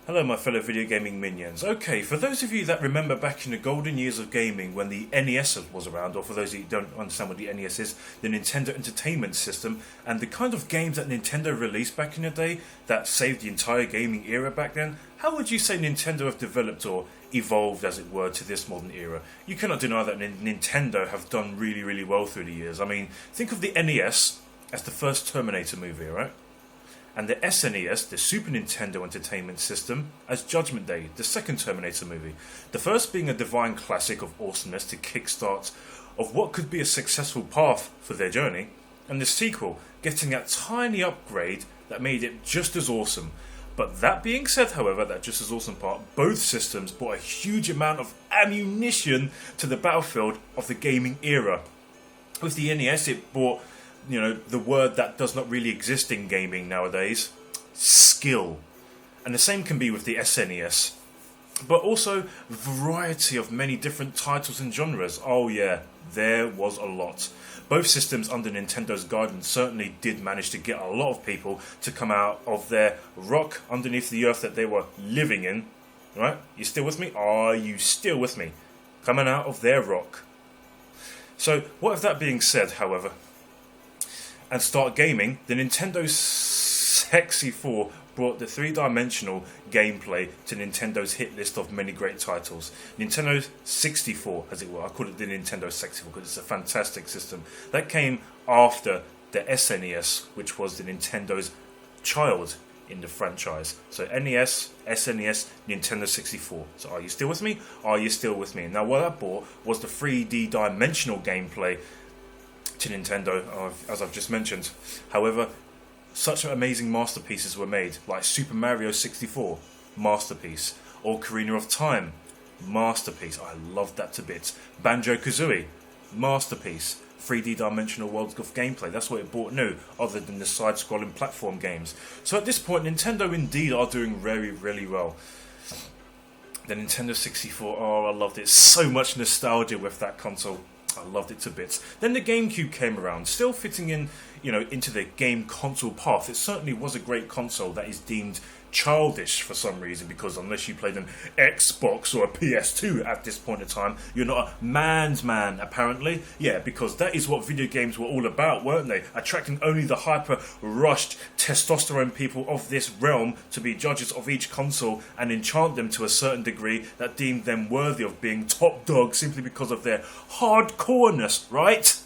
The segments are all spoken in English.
Hello my fellow video gaming minions. Okay, for those of you that remember back in the golden years of gaming when the NES was around, or for those who don't understand what the NES is, the Nintendo Entertainment System, and the kind of games that Nintendo released back in the day that saved the entire gaming era back then, how would you say Nintendo have developed or evolved, as it were, to this modern era? You cannot deny that Nintendo have done really well through the years. I mean, think of the NES as the first Terminator movie, right? And the SNES, the Super Nintendo Entertainment System, as Judgment Day, the second Terminator movie. The first being a divine classic of awesomeness to kickstart of what could be a successful path for their journey, and the sequel getting that tiny upgrade that made it just as awesome. But that being said, however, that just as awesome part, both systems brought a huge amount of ammunition to the battlefield of the gaming era. With the NES, it brought the word that does not really exist in gaming nowadays, skill. And the same can be with the SNES. But also variety of many different titles and genres. Oh yeah, there was a lot. Both systems under Nintendo's guidance certainly did manage to get a lot of people to come out of their rock underneath the earth that they were living in. Right? You still with me? Are you still with me? Coming out of their rock. So, what if that being said, however, and start gaming, the Nintendo 64 brought the three-dimensional gameplay to Nintendo's hit list of many great titles. Nintendo 64, as it were, I call it the Nintendo 64 because it's a fantastic system. That came after the SNES, which was the Nintendo's child in the franchise. So NES, SNES, Nintendo 64. So are you still with me? Are you still with me? Now what I bought was the 3D dimensional gameplay to Nintendo, as I've just mentioned. However, such amazing masterpieces were made, like Super Mario 64, masterpiece, Ocarina of Time, masterpiece. I loved that to bits. Banjo-Kazooie, masterpiece. 3D dimensional worlds of gameplay. That's what it brought new, other than the side-scrolling platform games. So at this point, Nintendo indeed are doing really well. The Nintendo 64, oh, I loved it. So much nostalgia with that console. I loved it to bits. Then the GameCube came around, still fitting in, into the game console path. It certainly was a great console that is deemed childish for some reason, because unless you played an Xbox or a PS2 at this point in time, you're not a man's man, apparently. Yeah, because that is what video games were all about, weren't they? Attracting only the hyper-rushed testosterone people of this realm to be judges of each console and enchant them to a certain degree that deemed them worthy of being top dog simply because of their hardcoreness, right?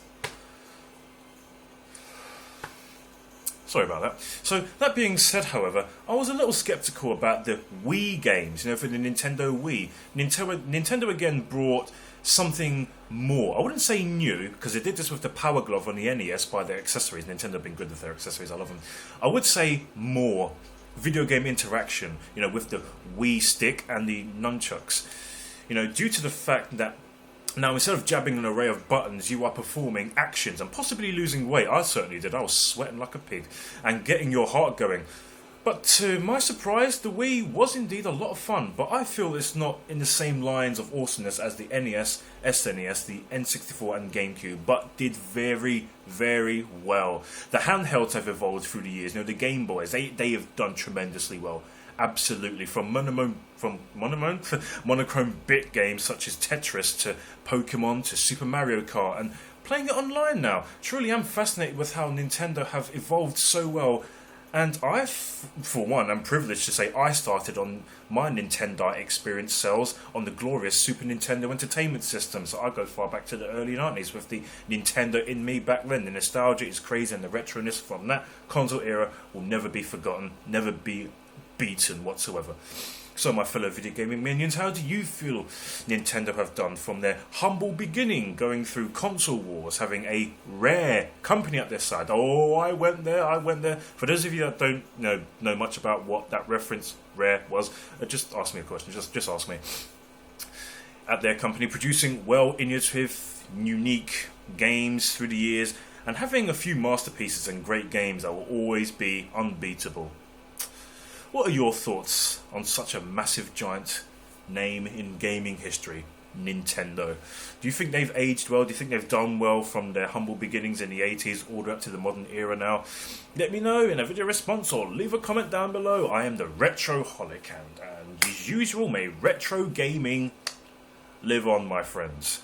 Sorry about that. So, that being said, however, I was a little sceptical about the Wii games, for the Nintendo Wii. Nintendo again brought something more. I wouldn't say new, because they did this with the Power Glove on the NES by their accessories. Nintendo have been good with their accessories, I love them. I would say more video game interaction, with the Wii stick and the nunchucks. Due to the fact that now, instead of jabbing an array of buttons, you are performing actions and possibly losing weight. I certainly did. I was sweating like a pig and getting your heart going. But to my surprise, the Wii was indeed a lot of fun, but I feel it's not in the same lines of awesomeness as the NES, SNES, the N64 and GameCube, but did very well. The handhelds have evolved through the years. The Game Boys, they have done tremendously well. Absolutely, from monochrome bit games such as Tetris to Pokemon to Super Mario Kart, and playing it online now. Truly am fascinated with how Nintendo have evolved so well, and I, for one, am privileged to say I started on my Nintendo experience cells on the glorious Super Nintendo Entertainment System, so I go far back to the early 90s with the Nintendo in me back then. The nostalgia is crazy, and the retroness from that console era will never be forgotten, never be beaten whatsoever. So my fellow video gaming minions, how do you feel Nintendo have done from their humble beginning, going through console wars, having a Rare company at their side? Oh, I went there. For those of you that don't know much about what that reference Rare was, just ask me a question, just ask me. At their company, producing well innovative, unique games through the years, and having a few masterpieces and great games that will always be unbeatable. What are your thoughts on such a massive giant name in gaming history? Nintendo. Do you think they've aged well? Do you think they've done well from their humble beginnings in the 80s all the way up to the modern era now? Let me know in a video response or leave a comment down below. I am the Retroholic, and as usual, may retro gaming live on, my friends.